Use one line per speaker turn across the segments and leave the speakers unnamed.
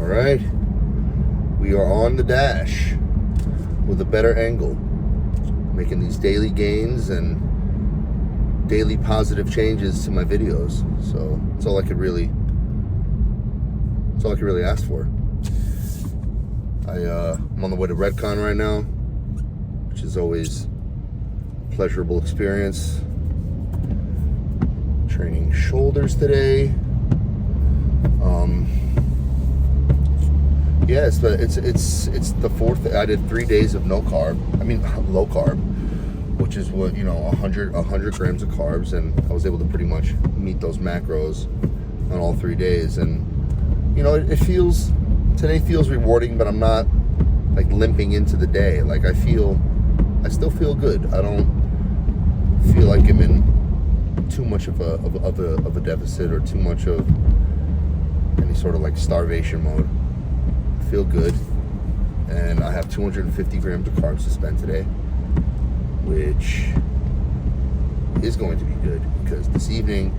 right, we are on the dash with a better angle, making these daily gains and daily positive changes to my videos. So that's all I could really ask for. I'm on the way to Redcon right now, which is always a pleasurable experience. Training shoulders today. Yeah, it's the fourth. I did 3 days of low carb, which is 100 grams of carbs, and I was able to pretty much meet those macros on all 3 days. And today feels rewarding, but I'm not like limping into the day. Like I still feel good. I don't feel like I'm in too much of a deficit or too much of any sort of like starvation mode. I feel good, and I have 250 grams of carbs to spend today, which is going to be good because this evening,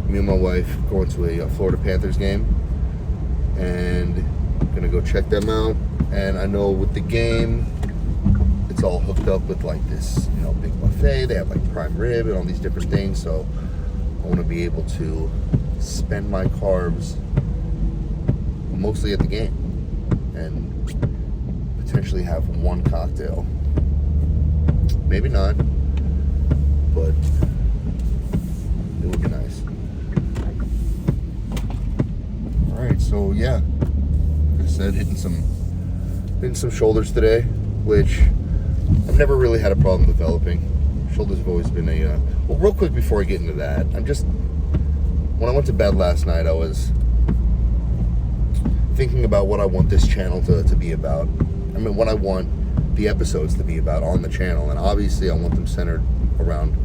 me and my wife are going to a Florida Panthers game, and I'm gonna go check them out. And I know with the game, it's all hooked up with like this, big buffet. They have like prime rib and all these different things. So I want to be able to spend my carbs mostly at the game and potentially have one cocktail. Maybe not, but it would be nice. All right, so yeah, like I said, hitting some shoulders today, which I've never really had a problem developing. Shoulders have always been well, real quick before I get into that, when I went to bed last night, I was thinking about what I want this channel to be about. I mean, what I want the episodes to be about on the channel, and obviously I want them centered around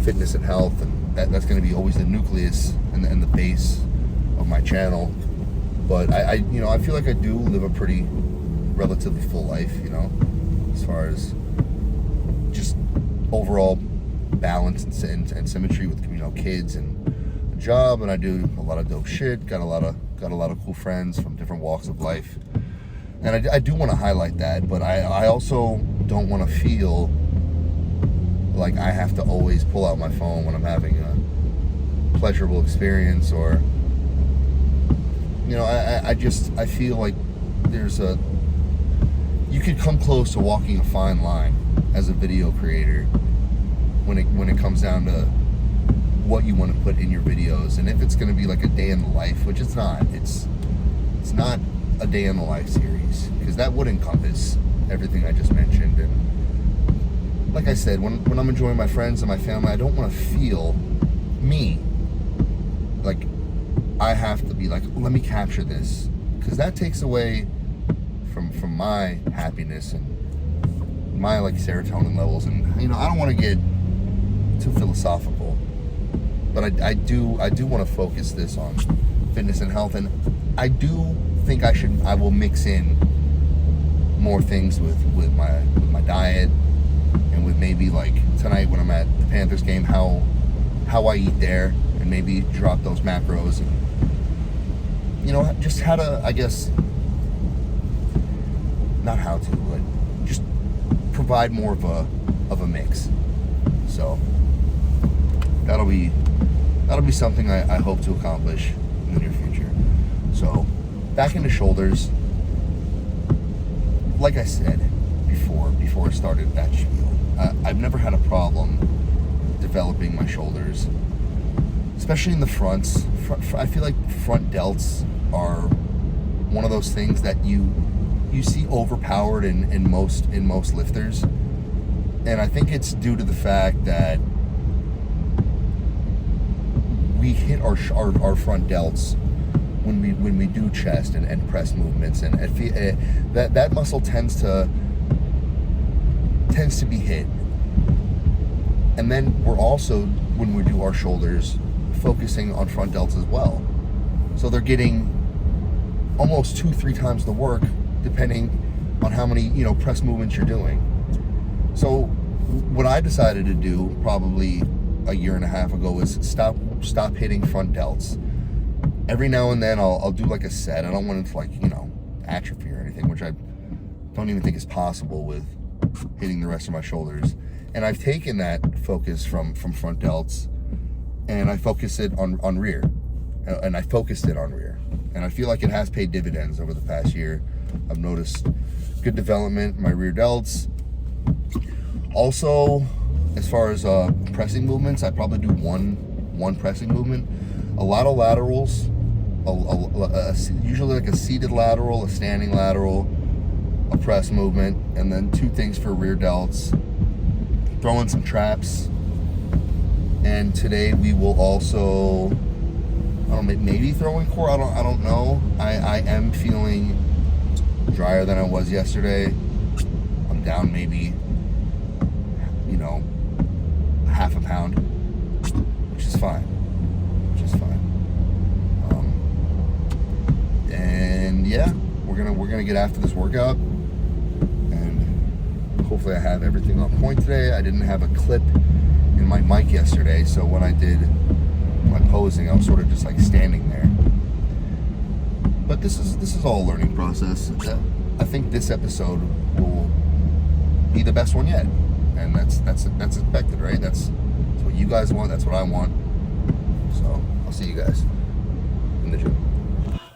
fitness and health, and that's going to be always the nucleus and the base of my channel. But I feel like I do live a pretty relatively full life, as far as just overall balance and symmetry with kids and a job, and I do a lot of dope shit. Got a lot of cool friends from different walks of life, and I do want to highlight that. But I also don't want to feel like I have to always pull out my phone when I'm having a pleasurable experience, or I feel like you could come close to walking a fine line as a video creator when it comes down to what you want to put in your videos. And if it's going to be like a day in the life, which it's not, it's not a day in the life series, because that would encompass everything I just mentioned. And like I said, when I'm enjoying my friends and my family, I don't want to feel me like I have to be like, let me capture this, because that takes away from my happiness and my like serotonin levels. And I don't want to get too philosophical, but I do want to focus this on fitness and health. And I do think I will mix in more things with my diet, and with maybe like tonight when I'm at the Panthers game, how I eat there, and maybe drop those macros, and just how to, I guess, not how to, but just provide more of a mix. So that'll be something I hope to accomplish in the near future. So back into shoulders. Like I said before I started that spiel, I've never had a problem developing my shoulders, especially in the fronts. I feel like front delts are one of those things that you see overpowered in most lifters, and I think it's due to the fact that we hit our front delts when we do chest and press movements, and that muscle tends to be hit. And then we're also, when we do our shoulders, focusing on front delts as well, so they're getting almost 2-3 times the work, depending on how many press movements you're doing. So what I decided to do probably a year and a half ago was stop hitting front delts every now and then I'll do like a set. I don't want it to like, atrophy or anything, which I don't even think is possible with hitting the rest of my shoulders. And I've taken that focus from front delts and I focus it on rear. And I focused it on rear. And I feel like it has paid dividends over the past year. I've noticed good development in my rear delts. Also, as far as pressing movements, I probably do one pressing movement. A lot of laterals, usually like a seated lateral, a standing lateral, a press movement, and then 2 things for rear delts. Throw in some traps. And today we will also, I don't know, maybe throw in core. I don't know. I am feeling drier than I was yesterday. I'm down maybe, half a pound, which is fine. And yeah, we're gonna get after this workout, and hopefully I have everything on point today. I didn't have a clip in my mic yesterday, so when I did my posing, I was sort of just like standing there. But this is all a learning process. I think this episode will be the best one yet, and that's expected, right? That's what you guys want. That's what I want. So I'll see you guys in the gym.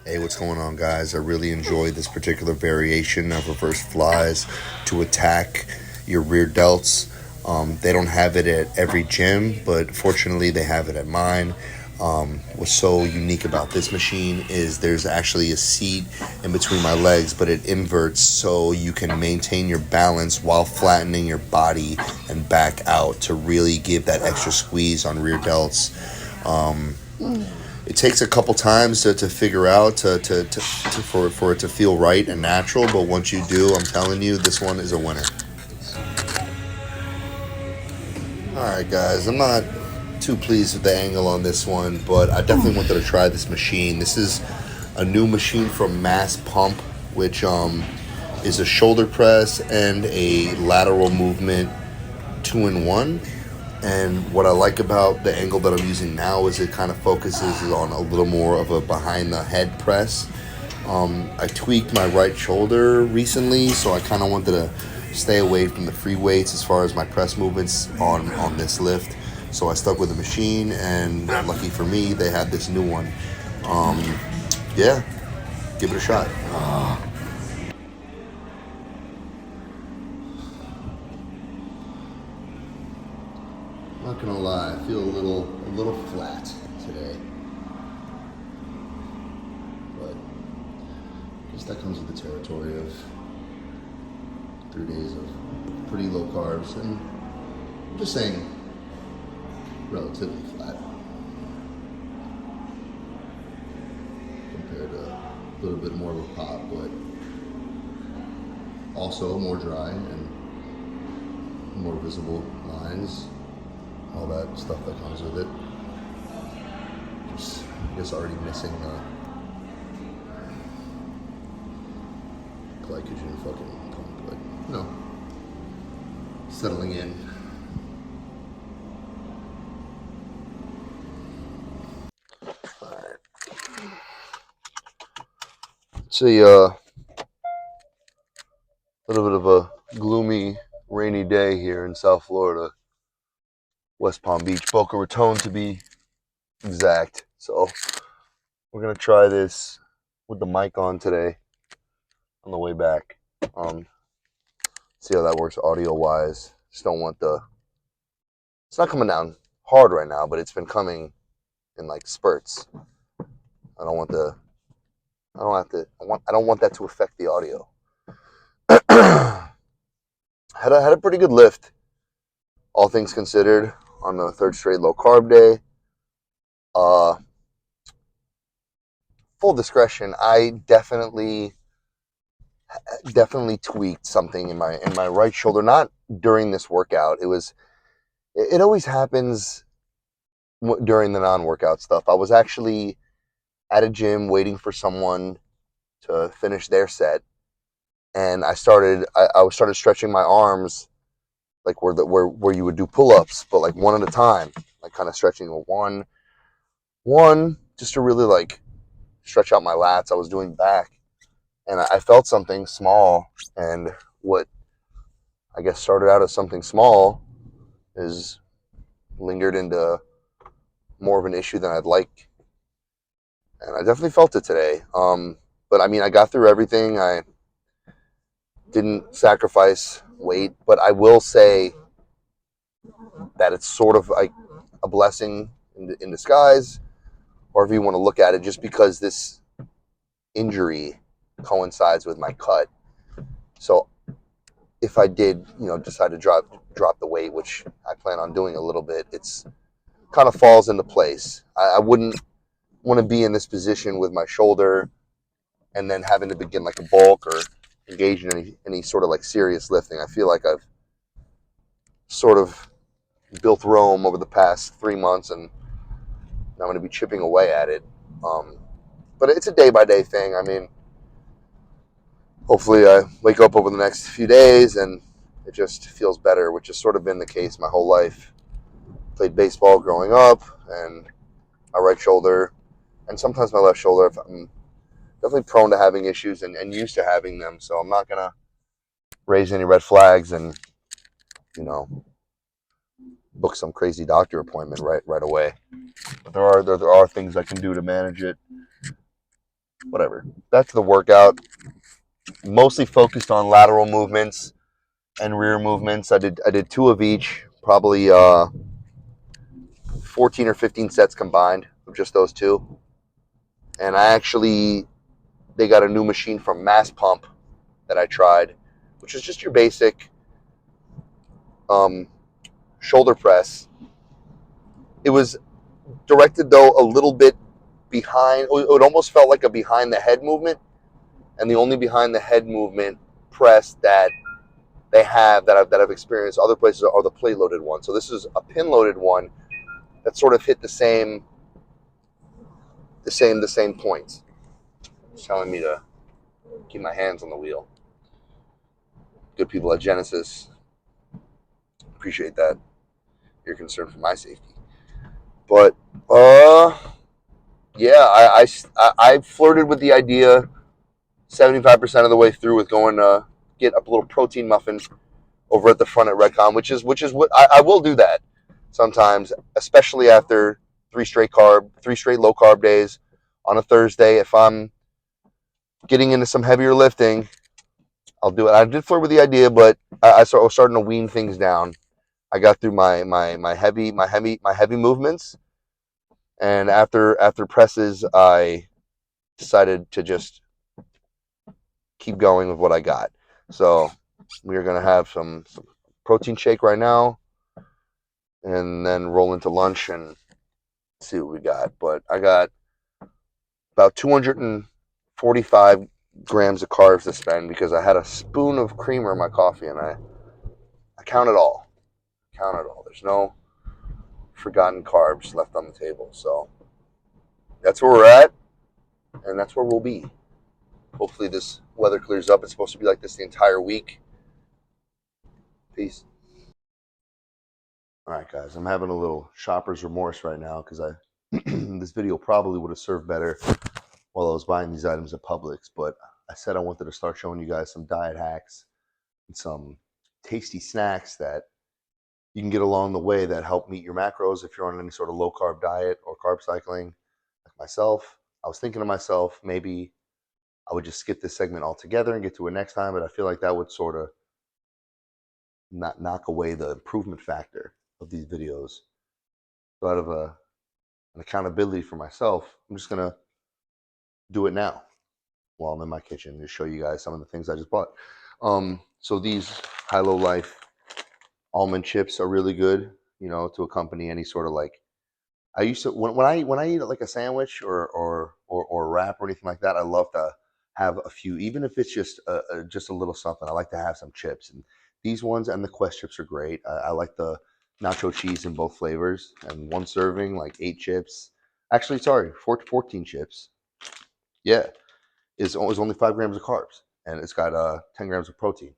Hey, what's going on, guys? I really enjoyed this particular variation of reverse flies to attack your rear delts. They don't have it at every gym, but fortunately they have it at mine. What's so unique about this machine is there's actually a seat in between my legs, but it inverts so you can maintain your balance while flattening your body and back out to really give that extra squeeze on rear delts. It takes a couple times to figure out for it to feel right and natural, but once you do, I'm telling you, this one is a winner. Alright guys, I'm not too pleased with the angle on this one, but I definitely wanted to try this machine. This is a new machine from Mass Pump, which is a shoulder press and a lateral movement 2-in-1. And what I like about the angle that I'm using now is it kind of focuses on a little more of a behind the head press. I tweaked my right shoulder recently, so I kind of wanted to stay away from the free weights as far as my press movements on this lift. So I stuck with the machine, and lucky for me, they had this new one. Yeah, give it a shot. Not gonna lie, I feel a little flat today, but I guess that comes with the territory of 3 days of pretty low carbs, and I'm just saying, relatively flat compared to a little bit more of a pop, but also more dry and more visible lines, all that stuff that comes with it. Just, I guess, already missing the glycogen fucking pump, but settling in. It's a little bit of a gloomy, rainy day here in South Florida, West Palm Beach, Boca Raton to be exact. So we're gonna try this with the mic on today on the way back. See how that works audio wise. Just don't want it's not coming down hard right now, but it's been coming in like spurts. I don't want that to affect the audio. Had a pretty good lift, all things considered, on the third straight low carb day. Full discretion, I definitely tweaked something in my right shoulder, not during this workout. It always happens during the non-workout stuff. I was actually at a gym waiting for someone to finish their set, and I started stretching my arms, like where you would do pull-ups, but like one at a time, like kind of stretching one just to really like stretch out my lats. I was doing back, and I felt something small, and what I guess started out as something small is lingered into more of an issue than I'd like, and I definitely felt it today. But I mean, I got through everything. I didn't sacrifice weight, but I will say that it's sort of like a blessing in disguise, or if you want to look at it, just because this injury coincides with my cut. So if I did, decide to drop the weight, which I plan on doing a little bit, it's kind of falls into place. I wouldn't want to be in this position with my shoulder and then having to begin like a bulk or engage in any sort of like serious lifting. I feel like I've sort of built Rome over the past 3 months, and I'm going to be chipping away at it. But it's a day by day thing. I mean, hopefully I wake up over the next few days and it just feels better, which has sort of been the case my whole life. Played baseball growing up, and my right shoulder and sometimes my left shoulder, I'm definitely prone to having issues and used to having them. So I'm not going to raise any red flags and, book some crazy doctor appointment right away. But there are things I can do to manage it. Whatever. Back to the workout. Mostly focused on lateral movements and rear movements. I did 2 of each, probably 14 or 15 sets combined of just those 2. And they got a new machine from Mass Pump that I tried, which is just your basic shoulder press. It was directed though a little bit behind. It almost felt like a behind the head movement, and the only behind the head movement press that they have that I've experienced other places are the plate loaded one. So this is a pin loaded one that sort of hit the same points. It's telling me to keep my hands on the wheel. Good people at Genesis, appreciate that. You're concerned for my safety. But yeah, I flirted with the idea 75% of the way through with going to get a little protein muffin over at the front at Redcon, which is what I will do that sometimes, especially after 3 straight low carb days on a Thursday. If I'm getting into some heavier lifting, I'll do it. I did flirt with the idea, but I was starting to wean things down. I got through my heavy movements, and after presses, I decided to just keep going with what I got. So we are gonna have some protein shake right now, and then roll into lunch and see what we got. But I got about 245 grams of carbs to spend because I had a spoon of creamer in my coffee, and I count it all. There's no forgotten carbs left on the table. So that's where we're at, and that's where we'll be. Hopefully this weather clears up. It's supposed to be like this the entire week. Peace. All right, guys, I'm having a little shopper's remorse right now because this video probably would have served better while I was buying these items at Publix, but I said I wanted to start showing you guys some diet hacks and some tasty snacks that you can get along the way that help meet your macros if you're on any sort of low carb diet or carb cycling like myself. I was thinking to myself, maybe I would just skip this segment altogether and get to it next time, but I feel like that would sort of not knock away the improvement factor of these videos. So out of an accountability for myself, I'm just going to do it now while I'm in my kitchen to show you guys some of the things I just bought. So these High-Low Life almond chips are really good, to accompany any sort of like. I used to when I eat like a sandwich or a wrap or anything like that. I love to have a few, even if it's just a little something. I like to have some chips, and these ones and the Quest chips are great. I like the nacho cheese in both flavors, and one serving like 8 chips. Actually, sorry, 14 chips. Yeah, is only 5 grams of carbs, and it's got 10 grams of protein,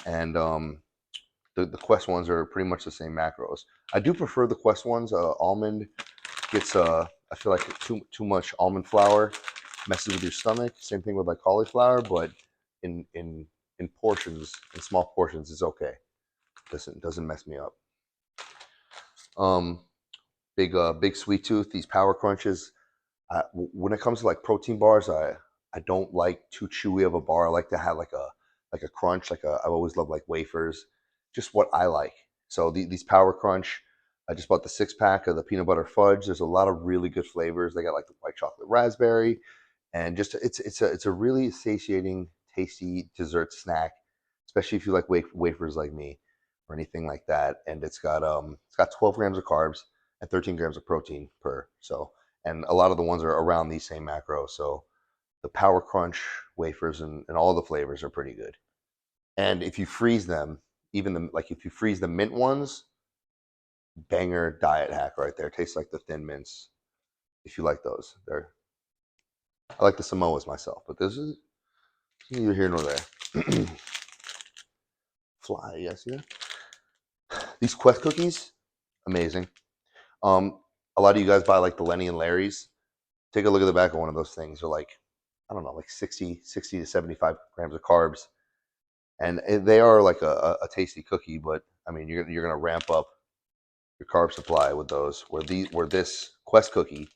and the Quest ones are pretty much the same macros. I do prefer the Quest ones. Almond gets I feel like too much almond flour messes with your stomach. Same thing with like cauliflower, but in portions, in small portions, it's okay. Doesn't mess me up. Um, big sweet tooth. These power crunches. When it comes to like protein bars, I don't like too chewy of a bar. I like to have like a crunch. I've always loved like wafers, just what I like. So these power crunch. I just bought the 6 pack of the peanut butter fudge. There's a lot of really good flavors. They got like the white chocolate raspberry, and just it's a really satiating, tasty dessert snack, especially if you like wafers like me or anything like that. And it's got 12 grams of carbs and 13 grams of protein per. So, and a lot of the ones are around these same macros. So the Power Crunch wafers and all the flavors are pretty good. And if you freeze them, even the like if you freeze the mint ones, banger diet hack right there. Tastes like the Thin Mints. If you like those, I like the Samoas myself, but this is neither here nor there. Fly, yes, yeah. These Quest cookies, amazing. Um, a lot of you guys buy like the Lenny and Larry's. Take a look at the back of one of those things. They're like, I don't know, like 60 to 75 grams of carbs. And they are like a tasty cookie, but I mean, you're gonna ramp up your carb supply with those. Where this Quest cookie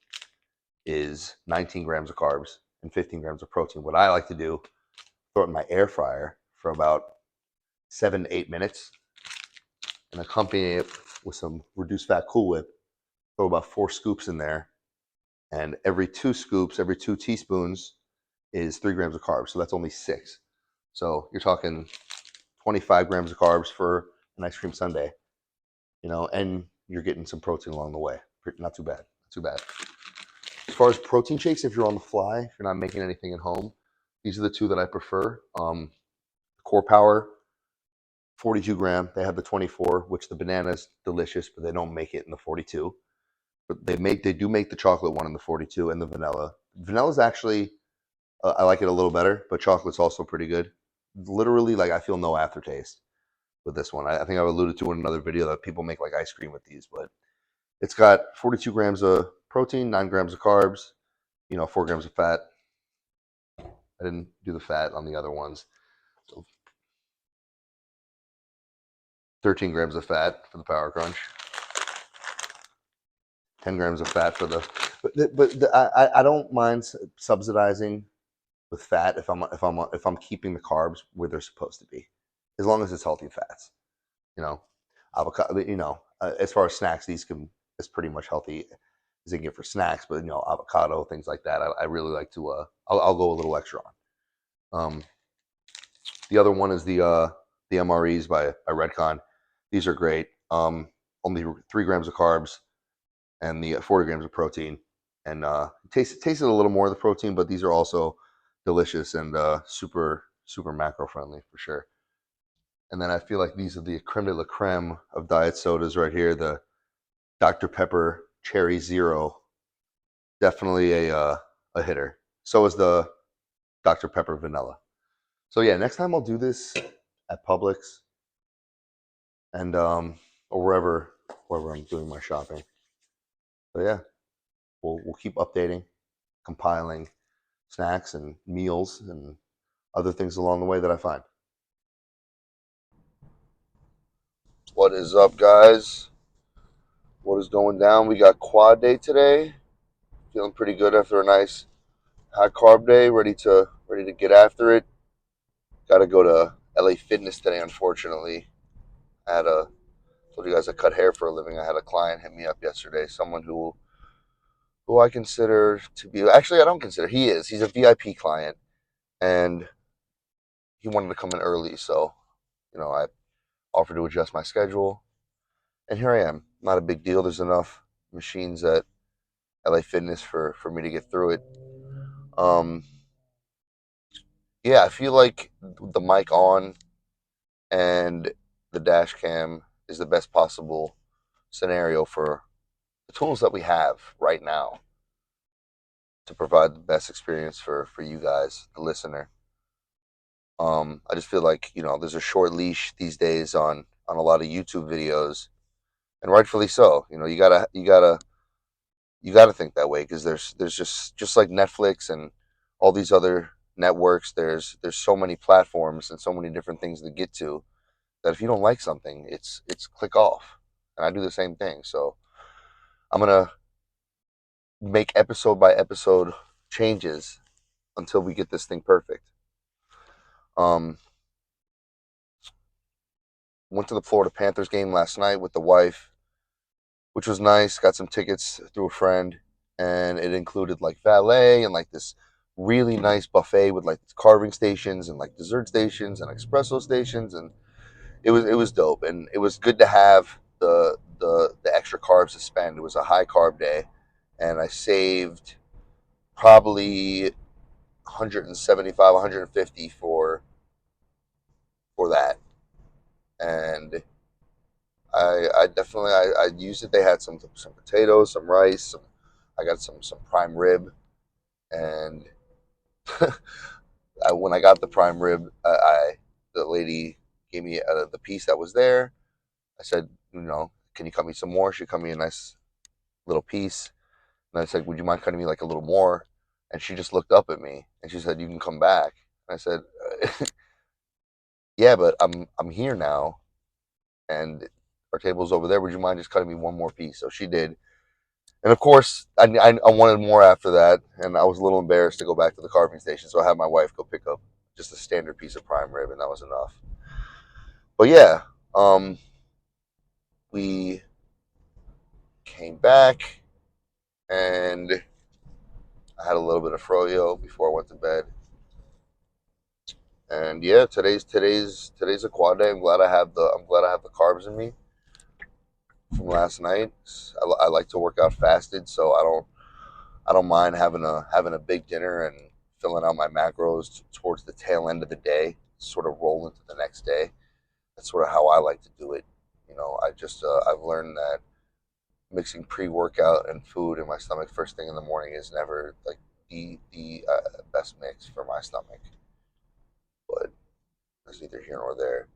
is 19 grams of carbs and 15 grams of protein. What I like to do, throw it in my air fryer for about 7 to 8 minutes, and accompany it with some reduced fat Cool Whip. Throw about 4 scoops in there, and every 2 scoops, every 2 teaspoons is 3 grams of carbs. So that's only 6. So you're talking 25 grams of carbs for an ice cream sundae, and you're getting some protein along the way. Not too bad. Not too bad. As far as protein shakes, if you're on the fly, if you're not making anything at home, these are the two that I prefer. Core Power, 42 gram. They have the 24, which the banana's delicious, but they don't make it in the 42. But they do make the chocolate one in the 42 and the vanilla. Vanilla's actually I like it a little better, but chocolate's also pretty good. Literally, like I feel no aftertaste with this one. I think I've alluded to in another video that people make like ice cream with these, but it's got 42 grams of protein, 9 grams of carbs, 4 grams of fat. I didn't do the fat on the other ones. So 13 grams of fat for the Power Crunch. 10 grams of fat for the. I don't mind subsidizing with fat if I'm keeping the carbs where they're supposed to be, as long as it's healthy fats. Avocado. As far as snacks, it's pretty much healthy as they can get for snacks. But avocado, things like that, I really like to. I'll go a little extra on. The other one is the MREs by Redcon. These are great. Only 3 grams of carbs and the 40 grams of protein, and tasted a little more of the protein, but these are also delicious and super macro friendly for sure. And then I feel like these are the creme de la creme of diet sodas right here. The Dr. Pepper Cherry Zero, definitely a hitter. So is the Dr. Pepper Vanilla. So yeah, next time I'll do this at Publix and or wherever I'm doing my shopping. So yeah, we'll keep updating, compiling snacks and meals and other things along the way that I find. What is up, guys? What is going down? We got quad day today. Feeling pretty good after a nice high carb day. Ready to get after it. Got to go to LA Fitness today. Unfortunately, told you guys I cut hair for a living. I had a client hit me up yesterday. Someone who I consider to be, actually I don't consider, he's a VIP client, and he wanted to come in early, so I offered to adjust my schedule, and here I am. Not a big deal. There's enough machines at LA Fitness for me to get through it. Yeah, I feel like the mic on and the dash cam is the best possible scenario for the tools that we have right now to provide the best experience for you guys, the listener. I just feel like there's a short leash these days on a lot of YouTube videos, and rightfully so. You gotta think that way, because there's just like Netflix and all these other networks. There's so many platforms and so many different things to get to that if you don't like something, it's click off. And I do the same thing. So I'm gonna make episode by episode changes until we get this thing perfect. Um, went to the Florida Panthers game last night with the wife, which was nice. Got some tickets through a friend, and it included like valet and like this really nice buffet with like carving stations and like dessert stations and espresso stations, and it was dope, and it was good to have the extra carbs to spend. It was a high carb day, and I saved probably 175, 150 for that, and I definitely I used it. They had some potatoes, some rice, I got some prime rib, and when I got the prime rib, the lady gave me the piece that was there. I said, can you cut me some more? She cut me a nice little piece, and I said, would you mind cutting me like a little more? And she just looked up at me and she said, you can come back. And I said, yeah, but I'm here now, and our table's over there. Would you mind just cutting me one more piece? So she did. And of course, I wanted more after that, and I was a little embarrassed to go back to the carving station, so I had my wife go pick up just a standard piece of prime rib, and that was enough. But yeah, we came back, and I had a little bit of froyo before I went to bed. And yeah, today's a quad day. I'm glad I have the carbs in me from last night. I like to work out fasted, so I don't mind having a big dinner and filling out my macros towards the tail end of the day, sort of roll into the next day. That's sort of how I like to do it. I've learned that mixing pre-workout and food in my stomach first thing in the morning is never like the best mix for my stomach. But there's neither here nor there.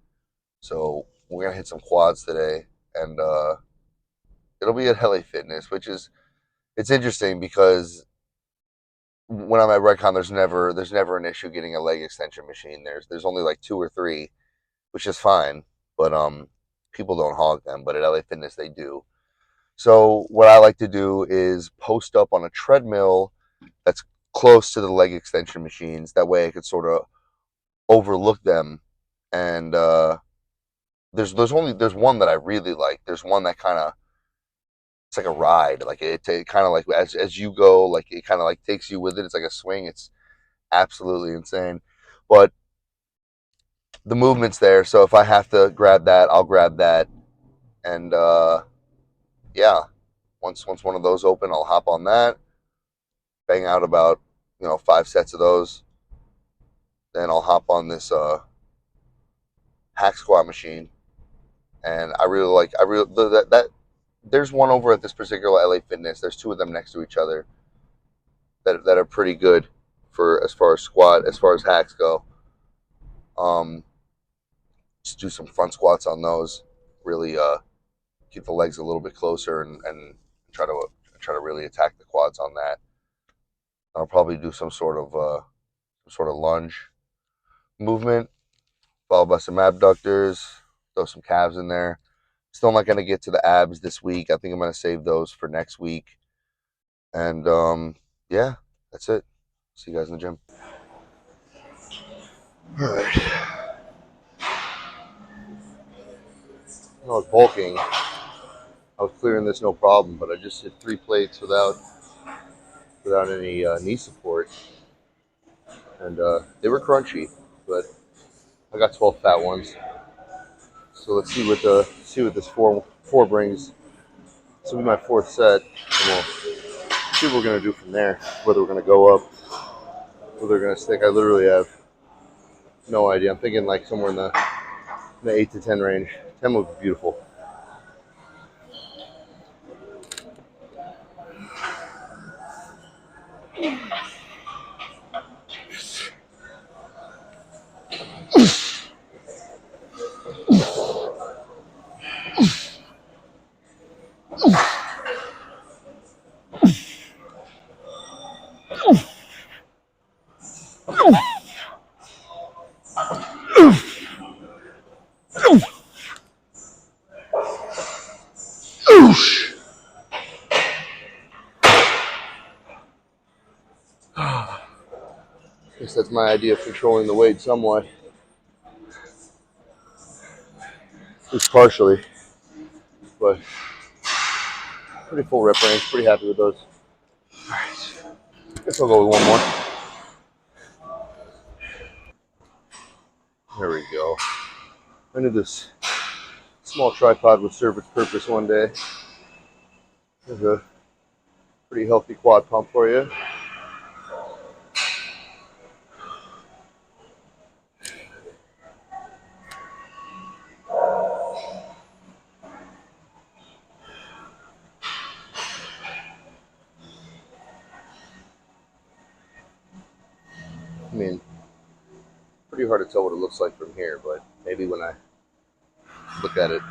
So we're gonna hit some quads today, and it'll be at LA Fitness, which is it's interesting because when I'm at Redcon, there's never an issue getting a leg extension machine. There's only like two or three, which is fine, but people don't hog them. But at LA Fitness, they do. So what I like to do is post up on a treadmill that's close to the leg extension machines. That way, I could sort of overlook them. And there's one that I really like. There's one that kind of it's like a ride. Like it kind of like as you go, like it kind of like takes you with it. It's like a swing. It's absolutely insane. But the movement's there, so if I have to grab that, I'll grab that. And yeah, once one of those open, I'll hop on that, bang out about 5 sets of those. Then I'll hop on this hack squat machine, and that. There's one over at this particular LA Fitness. There's two of them next to each other that are pretty good for as far as hacks go. Just do some front squats on those. Really keep the legs a little bit closer and try to really attack the quads on that. I'll probably do some sort of lunge movement, followed by some abductors. Throw some calves in there. Still not going to get to the abs this week. I think I'm going to save those for next week. And yeah, that's it. See you guys in the gym. All right. I was bulking. I was clearing this no problem, but I just hit 3 plates without any knee support, and they were crunchy, but I got 12 fat ones. So let's see what this four brings. This will be my 4th set, and we'll see what we're gonna do from there. Whether we're gonna go up, whether we're gonna stick. I literally have no idea. I'm thinking like somewhere in the 8 to 10 range. 10 would be beautiful. At least that's my idea of controlling the weight somewhat. At least partially. But pretty full rep range. Pretty happy with those. Alright. Guess I'll go with one more. There we go. I knew this small tripod would serve its purpose one day. There's a pretty healthy quad pump for you. I mean, pretty hard to tell what it looks like from here, but maybe when I look at it.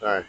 All right.